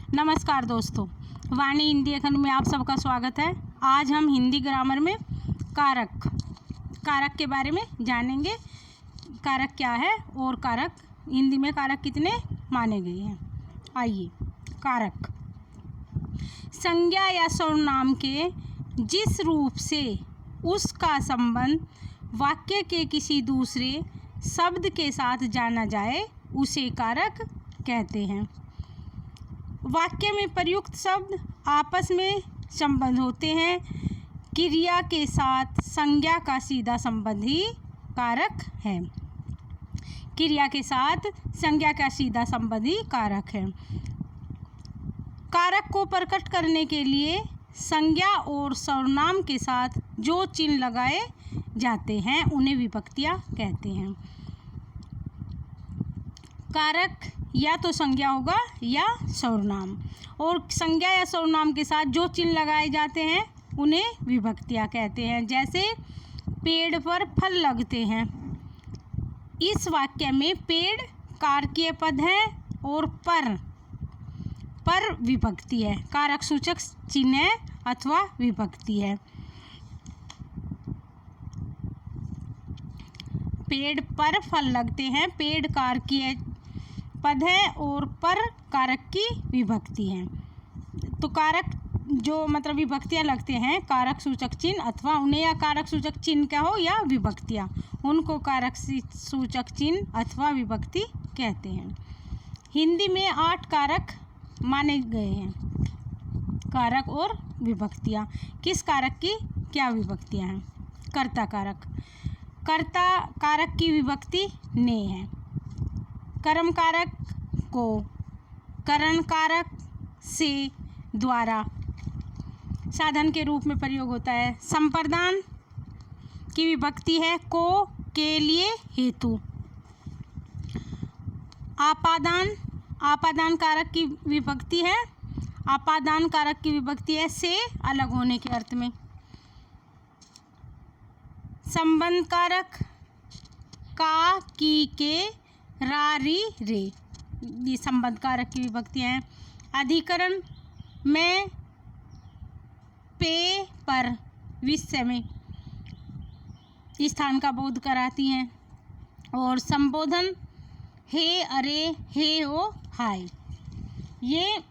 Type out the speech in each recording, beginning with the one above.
नमस्कार दोस्तों, वाणी हिंदी अखंड में आप सबका स्वागत है। आज हम हिंदी ग्रामर में कारक के बारे में जानेंगे। कारक क्या है और कारक हिंदी में कारक कितने माने गए हैं। आइए, कारक संज्ञा या सर्वनाम के जिस रूप से उसका संबंध वाक्य के किसी दूसरे शब्द के साथ जाना जाए उसे कारक कहते हैं। वाक्य में प्रयुक्त शब्द आपस में संबंध होते हैं। क्रिया के साथ संज्ञा का सीधा संबंध ही कारक है। क्रिया के साथ संज्ञा का सीधा संबंध ही कारक है। कारक को प्रकट करने के लिए संज्ञा और सर्वनाम के साथ जो चिन्ह लगाए जाते हैं उन्हें विभक्तियां कहते हैं। कारक या तो संज्ञा होगा या सर्वनाम, और संज्ञा या सर्वनाम के साथ जो चिन्ह लगाए जाते हैं उन्हें विभक्तियां कहते हैं। जैसे पेड़ पर फल लगते हैं। इस वाक्य में पेड़ कारकीय पद है और पर विभक्ति है। कारक सूचक चिन्ह है अथवा विभक्ति है। पेड़ पर फल लगते हैं, पेड़ कारकीय पद है और पर कारक की विभक्ति है। तो कारक जो मतलब विभक्तियां लगते हैं, कारक सूचक चिन्ह अथवा उन्हें या कारक सूचक चिन्ह क्या हो या विभक्तियां, उनको कारक सूचक चिन्ह अथवा विभक्ति कहते हैं। हिंदी में 8 कारक माने गए हैं। कारक और विभक्तियां। किस कारक की क्या विभक्तियां हैं? कर्ता कारक। कर्ता कारक की विभक्ति ने है। कर्म कारक को करण कारक से द्वारा साधन के रूप में प्रयोग होता है। संप्रदान की विभक्ति है को, के लिए, हेतु। आपादान कारक की विभक्ति है। आपादान कारक की विभक्ति है से, अलग होने के अर्थ में। संबंध कारक का, की, के, रा, री, रे, ये संबंध कारक की विभक्तियां हैं। अधिकरण में, पे, पर, विषय में स्थान का बोध कराती हैं। और संबोधन हे, अरे, हे, हो, हाय, ये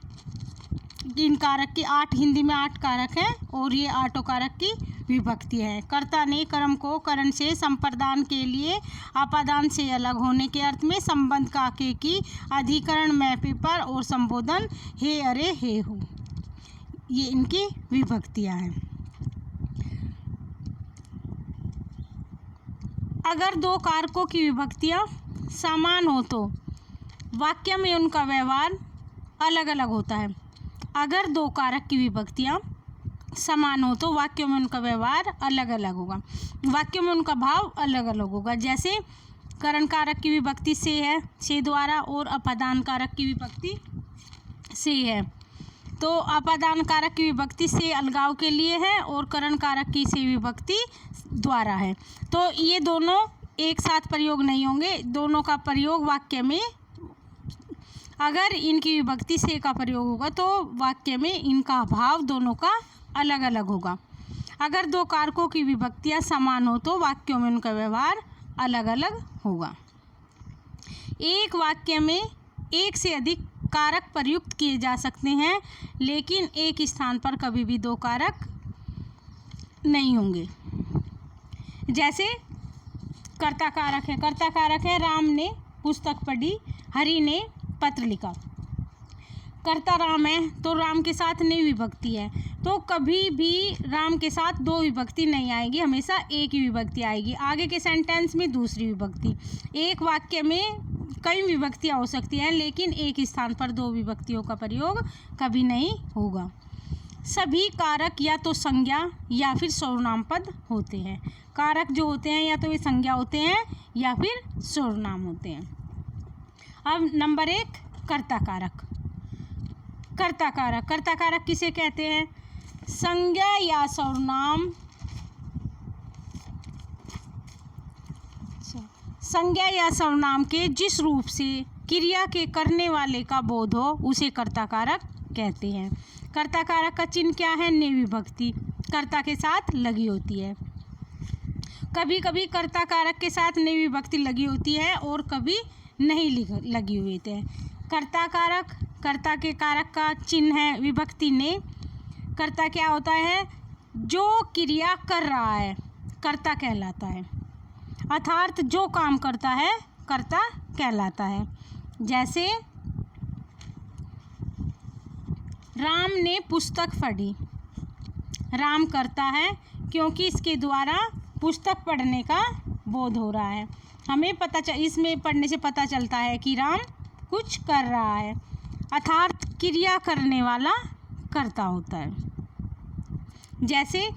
इन कारक की 8 हिंदी में 8 कारक हैं और ये 8 कारक की विभक्ति है। कर्ता ने कर्म को करण से, संप्रदान के लिए, आपादान से अलग होने के अर्थ में, संबंध का, के, की, अधिकरण में, पे, पर और संबोधन हे, अरे, हे, हो, ये इनकी विभक्तियां हैं। अगर 2 कारकों की विभक्तियां समान हो तो वाक्य में उनका व्यवहार अलग अलग होता है। अगर 2 कारक की विभक्तियां समान हो तो वाक्यों में उनका व्यवहार अलग अलग होगा, वाक्यों में उनका भाव अलग अलग होगा। जैसे करण कारक की विभक्ति से है, से द्वारा, और अपादान कारक की विभक्ति से है। तो अपादान कारक की विभक्ति से अलगाव के लिए है और करण कारक की से विभक्ति द्वारा है। तो ये दोनों एक साथ प्रयोग नहीं होंगे। दोनों का प्रयोग वाक्य में, अगर इनकी विभक्ति से का प्रयोग होगा तो वाक्य में इनका भाव दोनों का अलग अलग होगा। अगर 2 कारकों की विभक्तियां समान हो तो वाक्यों में उनका व्यवहार अलग अलग होगा। एक वाक्य में एक से अधिक कारक प्रयुक्त किए जा सकते हैं, लेकिन एक स्थान पर कभी भी 2 कारक नहीं होंगे। जैसे कर्ता कारक है। कर्ता कारक है राम ने पुस्तक पढ़ी, हरि ने पत्र लिखा। कर्ता राम है तो राम के साथ ने विभक्ति है, तो कभी भी राम के साथ 2 विभक्ति नहीं आएगी, हमेशा एक ही विभक्ति आएगी। आगे के सेंटेंस में दूसरी विभक्ति। एक वाक्य में कई विभक्तियां हो सकती हैं, लेकिन एक स्थान पर 2 विभक्तियों का प्रयोग कभी नहीं होगा। सभी कारक या तो संज्ञा या फिर सर्वनाम पद होते हैं। कारक जो होते हैं या तो वे संज्ञा होते हैं या फिर सर्वनाम होते हैं। अब नंबर 1, कर्ता कारक। कर्ता कारक। कर्ता कारक किसे कहते हैं? संज्ञा या सर्वनाम, संज्ञा या सर्वनाम के जिस रूप से क्रिया के करने वाले का बोध हो उसे कर्ता कारक कहते हैं। कर्ता कारक का चिन्ह क्या है? ने विभक्ति कर्ता के साथ लगी होती है। कभी कभी कर्ता कारक के साथ ने विभक्ति लगी होती है और कभी नहीं लगी हुई है। कर्ता कारक, कर्ता के कारक का चिन्ह है विभक्ति ने। कर्ता क्या होता है? जो क्रिया कर रहा है कर्ता कहलाता है, अर्थात जो काम करता है कर्ता कहलाता है। जैसे राम ने पुस्तक पढ़ी। राम करता है क्योंकि इसके द्वारा पुस्तक पढ़ने का बोध हो रहा है। हमें इसमें पढ़ने से पता चलता है कि राम कुछ कर रहा है, अर्थात क्रिया करने वाला कर्ता होता है। जैसे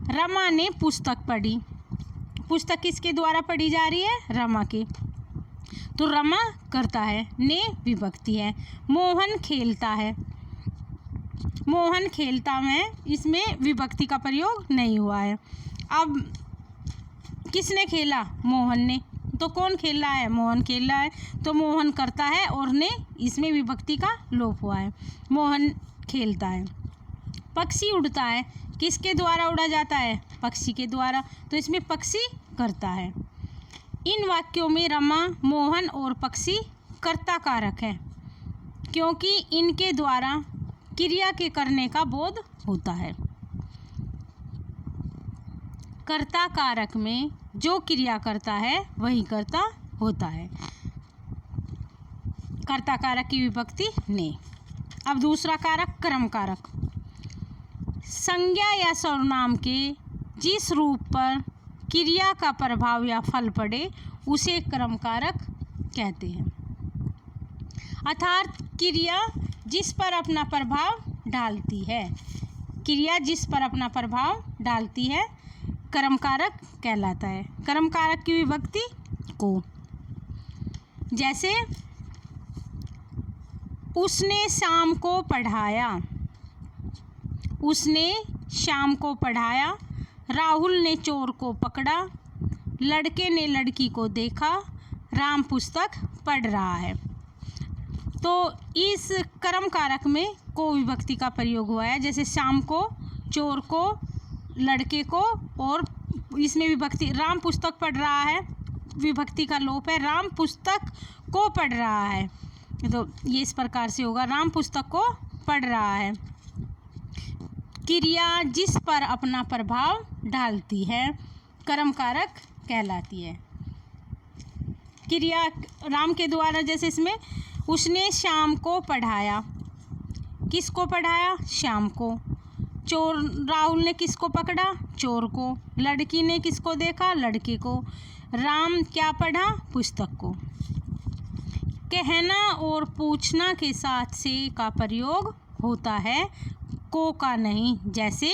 रमा ने पुस्तक पढ़ी। पुस्तक किसके द्वारा पढ़ी जा रही है? रमा के, तो रमा करता है, ने विभक्ति है। मोहन खेलता है। मोहन खेलता में इसमें विभक्ति का प्रयोग नहीं हुआ है। अब किसने खेला? मोहन ने। तो कौन खेल रहा है? मोहन खेल रहा है, तो मोहन करता है और ने इसमें विभक्ति का लोप हुआ है। मोहन खेलता है। पक्षी उड़ता है। किसके द्वारा उड़ा जाता है? पक्षी के द्वारा, तो इसमें पक्षी करता है। इन वाक्यों में रमा, मोहन और पक्षी कर्ता कारक है क्योंकि इनके द्वारा क्रिया के करने का बोध होता है। कर्ता कारक में जो क्रिया करता है वही कर्ता होता है। कर्ता कारक की विभक्ति ने। अब दूसरा कारक कर्म कारक। संज्ञा या सर्वनाम के जिस रूप पर क्रिया का प्रभाव या फल पड़े उसे कर्म कारक कहते हैं, अर्थात क्रिया जिस पर अपना प्रभाव डालती है, क्रिया जिस पर अपना प्रभाव डालती है कर्म कारक कहलाता है। कर्म कारक की विभक्ति को। जैसे उसने शाम को पढ़ाया। उसने शाम को पढ़ाया। राहुल ने चोर को पकड़ा। लड़के ने लड़की को देखा। राम पुस्तक पढ़ रहा है। तो इस कर्म कारक में को विभक्ति का प्रयोग हुआ है। जैसे शाम को, चोर को, लड़के को, और इसमें विभक्ति राम पुस्तक पढ़ रहा है, विभक्ति का लोप है। राम पुस्तक को पढ़ रहा है, तो ये इस प्रकार से होगा, राम पुस्तक को पढ़ रहा है। क्रिया जिस पर अपना प्रभाव डालती है कर्म कारक कहलाती है। क्रिया राम के द्वारा, जैसे इसमें उसने शाम को पढ़ाया। किसको पढ़ाया? शाम को। चोर, राहुल ने किसको पकड़ा? चोर को। लड़की ने किसको देखा? लड़के को। राम क्या पढ़ा? पुस्तक को। कहना और पूछना के साथ से का प्रयोग होता है, को का नहीं। जैसे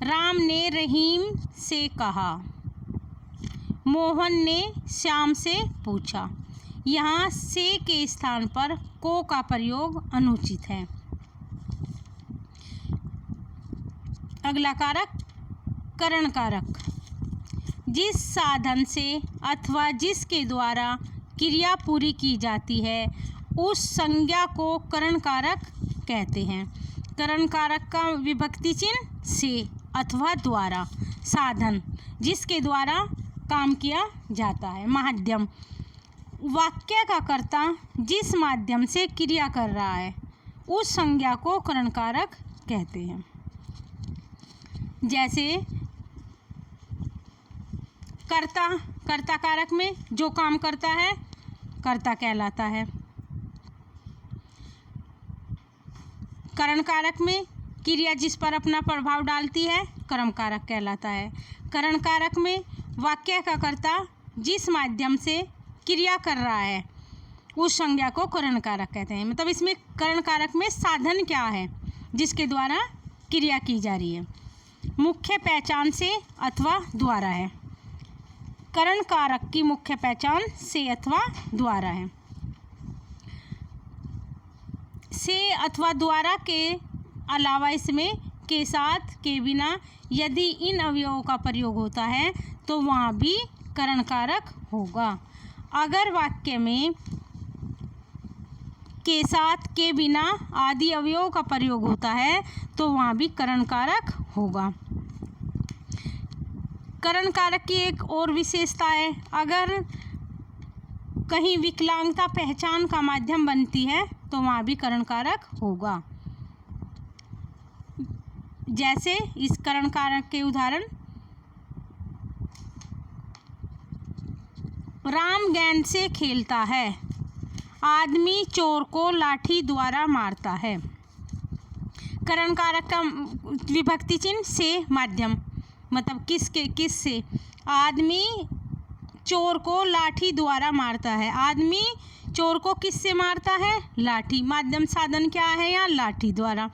राम ने रहीम से कहा। मोहन ने श्याम से पूछा। यहाँ से के स्थान पर को का प्रयोग अनुचित है। अगला कारक करण कारक। जिस साधन से अथवा जिसके द्वारा क्रिया पूरी की जाती है उस संज्ञा को करण कारक कहते हैं। करण कारक का विभक्ति चिन्ह से अथवा द्वारा। साधन जिसके द्वारा काम किया जाता है। माध्यम वाक्य का कर्ता जिस माध्यम से क्रिया कर रहा है उस संज्ञा को करण कारक कहते हैं। जैसे कर्ता, कर्ता कारक में जो काम करता है कर्ता कहलाता है। करण कारक में क्रिया जिस पर अपना प्रभाव डालती है कर्म कारक कहलाता है। करण कारक में वाक्य का कर्ता जिस माध्यम से क्रिया कर रहा है उस संज्ञा को करण कारक कहते हैं। मतलब इसमें करण कारक में साधन क्या है जिसके द्वारा क्रिया की जा रही है। मुख्य पहचान से अथवा द्वारा है। करण कारक की मुख्य पहचान से अथवा द्वारा है। से अथवा द्वारा के अलावा इसमें के साथ, के बिना यदि इन अवयवों का प्रयोग होता है तो वहाँ भी करण कारक होगा। अगर वाक्य में के साथ के बिना आदि अवयव का प्रयोग होता है तो वहाँ भी करण कारक होगा। करण कारक की एक और विशेषता है, अगर कहीं विकलांगता पहचान का माध्यम बनती है तो वहाँ भी करण कारक होगा। जैसे इस करण कारक के उदाहरण, राम गेंद से खेलता है, आदमी चोर को लाठी द्वारा मारता है। करण कारक का विभक्ति चिन्ह से माध्यम, मतलब किस से, आदमी चोर को लाठी द्वारा मारता है। आदमी चोर को किस से मारता है? लाठी। माध्यम साधन क्या है यहाँ? लाठी द्वारा।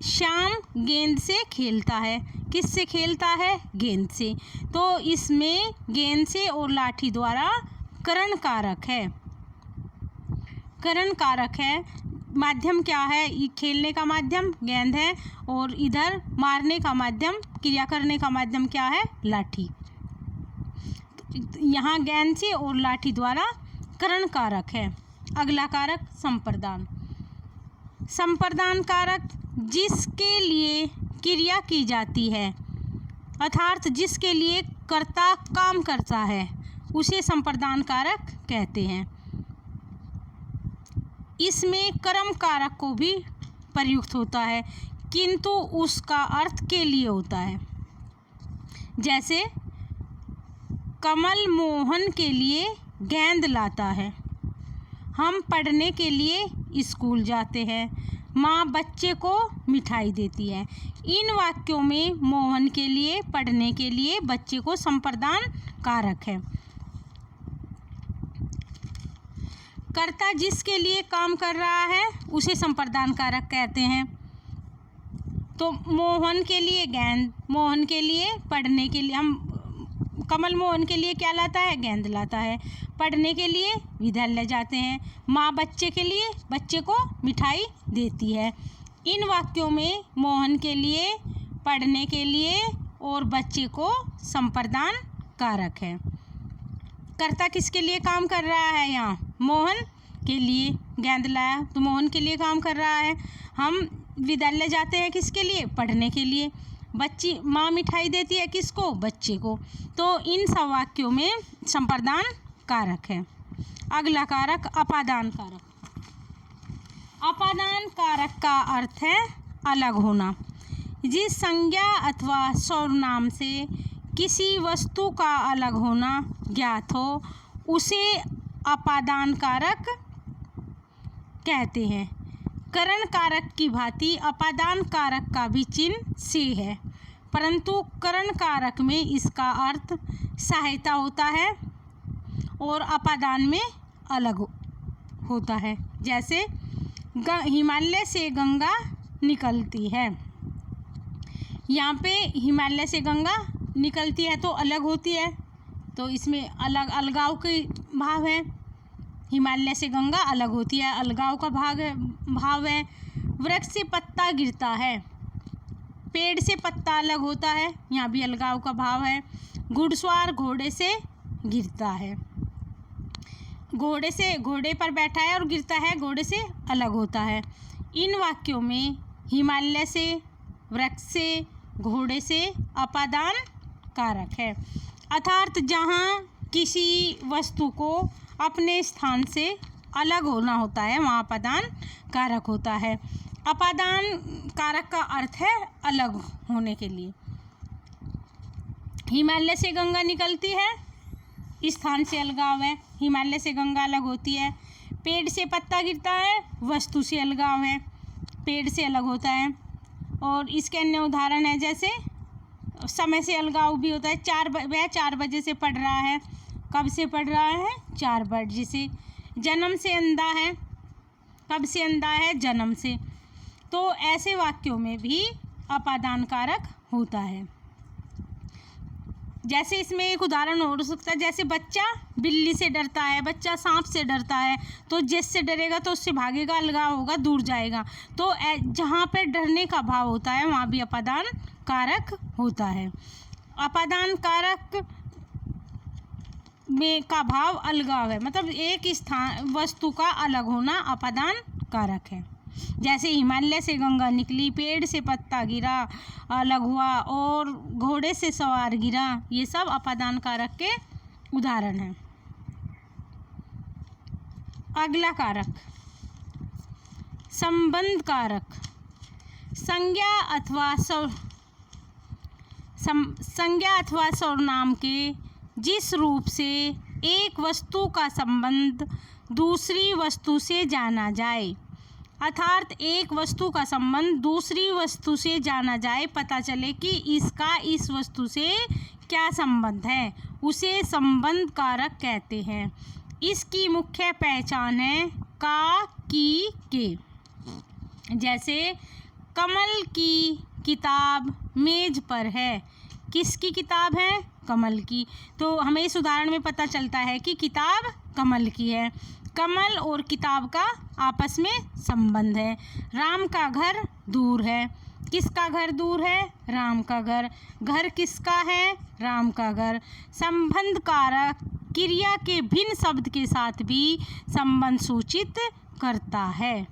श्याम गेंद से खेलता है, किस से खेलता है? गेंद से। तो इसमें गेंद से और लाठी द्वारा करण कारक है। करण कारक है। माध्यम क्या है? खेलने का माध्यम गेंद है और इधर मारने का माध्यम, क्रिया करने का माध्यम क्या है? लाठी। यहाँ गेंद से और लाठी द्वारा करण कारक है। अगला कारक संप्रदान। संप्रदान कारक जिसके लिए क्रिया की जाती है, अर्थात जिसके लिए कर्ता काम करता है, उसे संप्रदान कारक कहते हैं। इसमें कर्म कारक को भी प्रयुक्त होता है, किंतु उसका अर्थ के लिए होता है। जैसे कमल मोहन के लिए गेंद लाता है, हम पढ़ने के लिए स्कूल जाते हैं, माँ बच्चे को मिठाई देती है। इन वाक्यों में मोहन के लिए, पढ़ने के लिए, बच्चे को संप्रदान कारक है। कर्ता जिसके लिए काम कर रहा है उसे संप्रदान कारक कहते हैं। तो मोहन के लिए गेंद, मोहन के लिए पढ़ने के लिए, हम कमल मोहन के लिए क्या लाता है? गेंद लाता है। पढ़ने के लिए विद्यालय जाते हैं। माँ बच्चे के लिए, बच्चे को मिठाई देती है। इन वाक्यों में मोहन के लिए, पढ़ने के लिए और बच्चे को संप्रदान कारक है। कर्ता किसके लिए काम कर रहा है? यहाँ मोहन के लिए गेंद लाया तो मोहन के लिए काम कर रहा है। हम विद्यालय जाते हैं किसके लिए? पढ़ने के लिए। बच्ची, माँ मिठाई देती है किसको? बच्चे को। तो इन सब वाक्यों में संप्रदान कारक है। अगला कारक अपादान कारक। अपादान कारक का अर्थ है अलग होना। जिस संज्ञा अथवा सर्वनाम से किसी वस्तु का अलग होना ज्ञात हो उसे अपादान कारक कहते हैं। करण कारक की भांति अपादान कारक का भी चिन्ह से है, परंतु करण कारक में इसका अर्थ सहायता होता है और अपादान में अलग होता है। जैसे हिमालय से गंगा निकलती है, यहाँ पे हिमालय से गंगा निकलती है तो अलग होती है, तो इसमें अलग अलगाव के भाव है। हिमालय से गंगा अलग होती है, अलगाव का भाव है। वृक्ष से पत्ता गिरता है, पेड़ से पत्ता अलग होता है, यहाँ भी अलगाव का भाव है। घुड़सवार घोड़े से गिरता है, घोड़े पर बैठा है और गिरता है, घोड़े से अलग होता है। इन वाक्यों में हिमालय से, वृक्ष से, घोड़े से अपादान कारक है। अर्थात जहाँ किसी वस्तु को अपने स्थान से अलग होना होता है वहाँ अपादान कारक होता है। अपादान कारक का अर्थ है अलग होने के लिए। हिमालय से गंगा निकलती है, स्थान से अलगाव है, हिमालय से गंगा अलग होती है। पेड़ से पत्ता गिरता है, वस्तु से अलगाव है, पेड़ से अलग होता है। और इसके अन्य उदाहरण है, जैसे समय से अलगाव भी होता है। वह 4 बजे से पढ़ रहा है, कब से पढ़ रहा है? 4 बजे से। जन्म से अंधा है, कब से अंधा है? जन्म से। तो ऐसे वाक्यों में भी अपादान कारक होता है। जैसे इसमें एक उदाहरण और हो सकता है, जैसे बच्चा बिल्ली से डरता है, बच्चा सांप से डरता है, तो जिससे डरेगा तो उससे भागेगा, अलगाव होगा, दूर जाएगा। तो जहाँ पर डरने का भाव होता है वहाँ भी अपादान कारक होता है। अपादान कारक में का भाव अलगाव है, मतलब एक स्थान वस्तु का अलग होना अपादान कारक है। जैसे हिमालय से गंगा निकली, पेड़ से पत्ता गिरा अलग हुआ, और घोड़े से सवार गिरा, ये सब अपादान कारक के उदाहरण हैं। अगला कारक संबंध कारक। संज्ञा अथवा सर्वनाम के जिस रूप से एक वस्तु का संबंध दूसरी वस्तु से जाना जाए, अर्थात एक वस्तु का संबंध दूसरी वस्तु से जाना जाए, पता चले कि इसका इस वस्तु से क्या संबंध है, उसे संबंध कारक कहते हैं। इसकी मुख्य पहचान है का, की, के। जैसे कमल की किताब मेज पर है, किसकी किताब है? कमल की। तो हमें इस उदाहरण में पता चलता है कि किताब कमल की है। कमल और किताब का आपस में संबंध है। राम का घर दूर है, किसका घर दूर है? राम का घर। घर किसका है? राम का घर। संबंध कारक क्रिया के भिन्न शब्द के साथ भी संबंध सूचित करता है।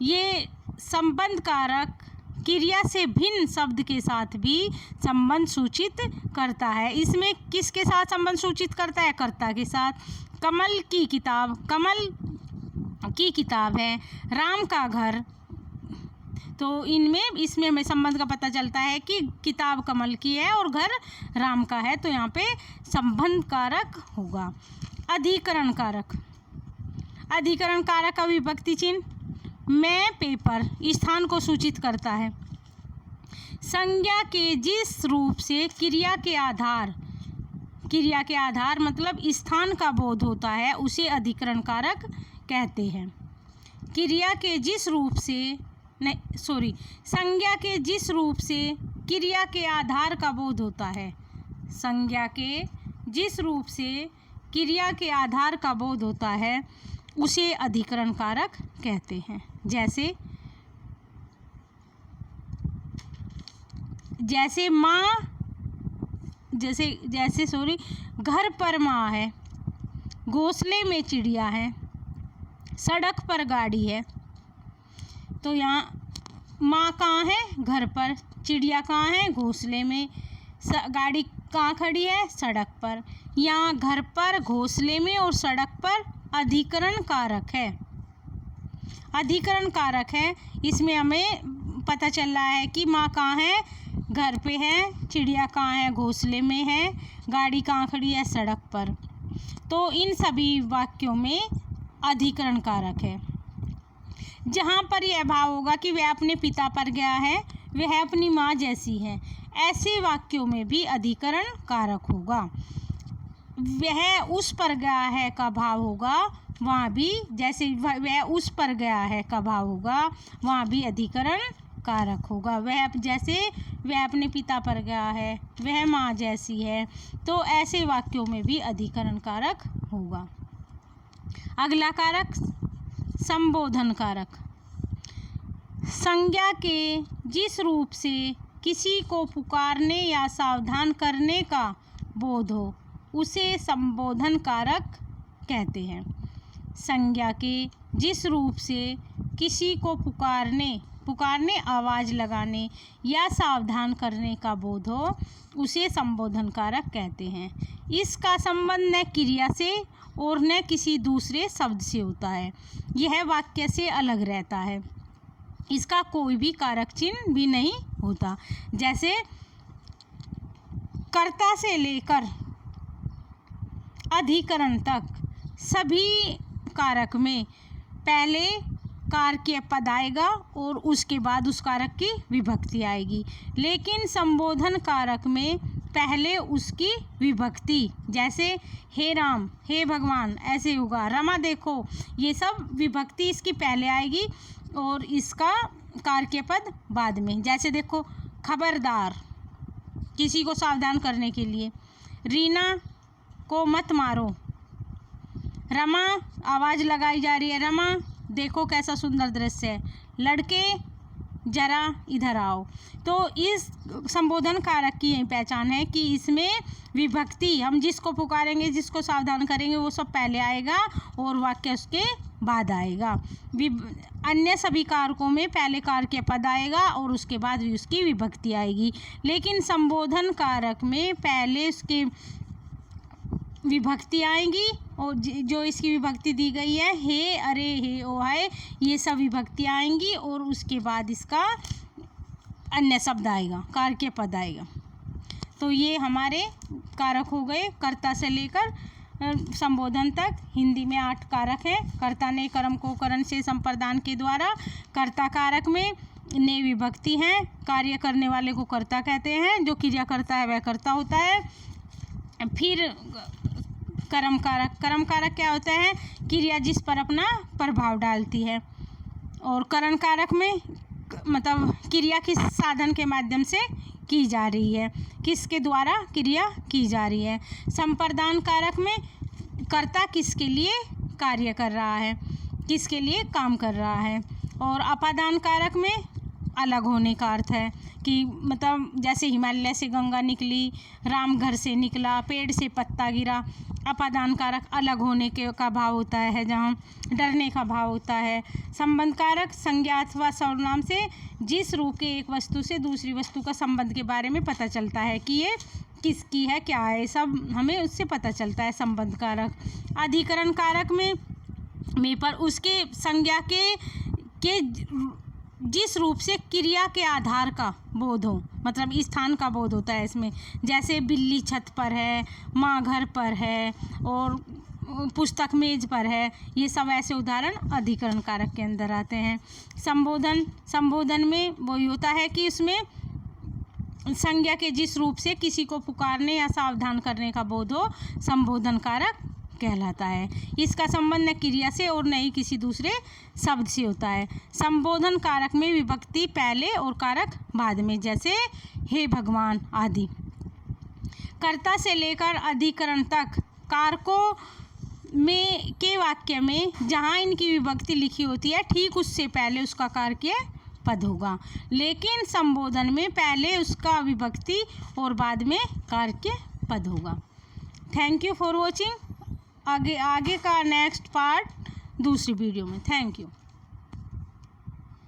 ये संबंध कारक क्रिया से भिन्न शब्द के साथ भी संबंध सूचित करता है। इसमें किसके साथ संबंध सूचित करता है? कर्ता के साथ। कमल की किताब, कमल की किताब है, राम का घर। तो इसमें हमें संबंध का पता चलता है कि किताब कमल की है और घर राम का है, तो यहाँ पे संबंध कारक होगा। अधिकरण कारक। अधिकरण कारक का विभक्ति चिन्ह में पेपर स्थान को सूचित करता है। संज्ञा के जिस रूप से क्रिया के आधार मतलब स्थान का बोध होता है, उसे अधिकरण कारक कहते हैं। संज्ञा के जिस रूप से क्रिया के आधार का बोध होता है, संज्ञा के जिस रूप से क्रिया के आधार का बोध होता है, उसे अधिकरण कारक कहते हैं। जैसे माँ, घर पर माँ है, घोंसले में चिड़िया है, सड़क पर गाड़ी है। तो यहाँ माँ कहाँ है? घर पर। चिड़िया कहाँ है? घोंसले में। गाड़ी कहाँ खड़ी है? सड़क पर। यहाँ घर पर, घोंसले में और सड़क पर अधिकरण कारक है। अधिकरण कारक है। इसमें हमें पता चल रहा है कि माँ कहाँ है? घर पे है। चिड़िया कहाँ है? घोंसले में है। गाड़ी कहाँ खड़ी है? सड़क पर। तो इन सभी वाक्यों में अधिकरण कारक है। जहाँ पर यह भाव होगा कि वह अपने पिता पर गया है, वह अपनी माँ जैसी है, ऐसे वाक्यों में भी अधिकरण कारक होगा। वह उस पर गया है का भाव होगा, वहाँ भी जैसे वह उस पर गया है का भाव होगा, वहाँ भी अधिकरण कारक होगा। वह अपने पिता पर गया है, वह माँ जैसी है, तो ऐसे वाक्यों में भी अधिकरण कारक होगा। अगला कारक संबोधन कारक। संज्ञा के जिस रूप से किसी को पुकारने या सावधान करने का बोध हो, उसे संबोधन कारक कहते हैं। संज्ञा के जिस रूप से किसी को पुकारने आवाज़ लगाने या सावधान करने का बोध हो, उसे संबोधन कारक कहते हैं। इसका संबंध न क्रिया से और न किसी दूसरे शब्द से होता है, यह वाक्य से अलग रहता है। इसका कोई भी कारक चिन्ह भी नहीं होता। जैसे कर्ता से लेकर अधिकरण तक सभी कारक में पहले कारक पद आएगा और उसके बाद उस कारक की विभक्ति आएगी, लेकिन संबोधन कारक में पहले उसकी विभक्ति, जैसे हे राम, हे भगवान, ऐसे होगा। रमा देखो, ये सब विभक्ति इसकी पहले आएगी और इसका कारक पद बाद में। जैसे देखो, खबरदार, किसी को सावधान करने के लिए। रीना को मत मारो। रमा, आवाज़ लगाई जा रही है, रमा देखो कैसा सुंदर दृश्य है। लड़के जरा इधर आओ। तो इस संबोधन कारक की यही पहचान है कि इसमें विभक्ति, हम जिसको पुकारेंगे, जिसको सावधान करेंगे, वो सब पहले आएगा और वाक्य उसके बाद आएगा। अन्य सभी कारकों में पहले कार्य पद आएगा और उसके बाद भी उसकी विभक्ति आएगी, लेकिन संबोधन कारक में पहले उसके विभक्ति आएंगी और जो इसकी विभक्ति दी गई है, हे, अरे, हे, ओ, है, ये सब विभक्ति आएंगी और उसके बाद इसका अन्य शब्द आएगा, कार्य पद आएगा। तो ये हमारे कारक हो गए कर्ता से लेकर संबोधन तक। हिंदी में 8 कारक हैं। कर्ता ने कर्म को करण से संप्रदान के द्वारा, कर्ता कारक में ने विभक्ति हैं, कार्य करने वाले को कर्ता कहते हैं, जो क्रिया करता है वह कर्ता होता है। फिर कर्म कारक, कर्म कारक क्या होता है? क्रिया जिस पर अपना प्रभाव डालती है। और करण कारक में मतलब क्रिया किस साधन के माध्यम से की जा रही है, किसके द्वारा क्रिया की जा रही है। संप्रदान कारक में कर्ता किसके लिए कार्य कर रहा है, किसके लिए काम कर रहा है। और अपादान कारक में अलग होने का अर्थ है कि मतलब जैसे हिमालय से गंगा निकली, राम घर से निकला, पेड़ से पत्ता गिरा। अपादान कारक अलग होने के का भाव होता है, जहाँ डरने का भाव होता है। संबंध कारक संज्ञा अथवा सर्वनाम से जिस रूप के एक वस्तु से दूसरी वस्तु का संबंध के बारे में पता चलता है कि ये किसकी है, क्या है, सब हमें उससे पता चलता है। संबंध कारक। अधिकरण कारक में पर उसके संज्ञा के जिस रूप से क्रिया के आधार का बोध हो, मतलब स्थान का बोध होता है इसमें। जैसे बिल्ली छत पर है, माँ घर पर है और पुस्तक मेज पर है, ये सब ऐसे उदाहरण अधिकरण कारक के अंदर आते हैं। संबोधन में वही होता है कि उसमें संज्ञा के जिस रूप से किसी को पुकारने या सावधान करने का बोध हो, संबोधन कारक कहलाता है। इसका संबंध न क्रिया से और न ही किसी दूसरे शब्द से होता है। संबोधन कारक में विभक्ति पहले और कारक बाद में, जैसे हे भगवान आदि। कर्ता से लेकर अधिकरण तक कारकों में के वाक्य में जहाँ इनकी विभक्ति लिखी होती है, ठीक उससे पहले उसका कार्य पद होगा। लेकिन संबोधन में पहले उसका विभक्ति और बाद में कार्य पद होगा। Thank you for watching. आगे का नेक्स्ट पार्ट दूसरी वीडियो में। Thank you.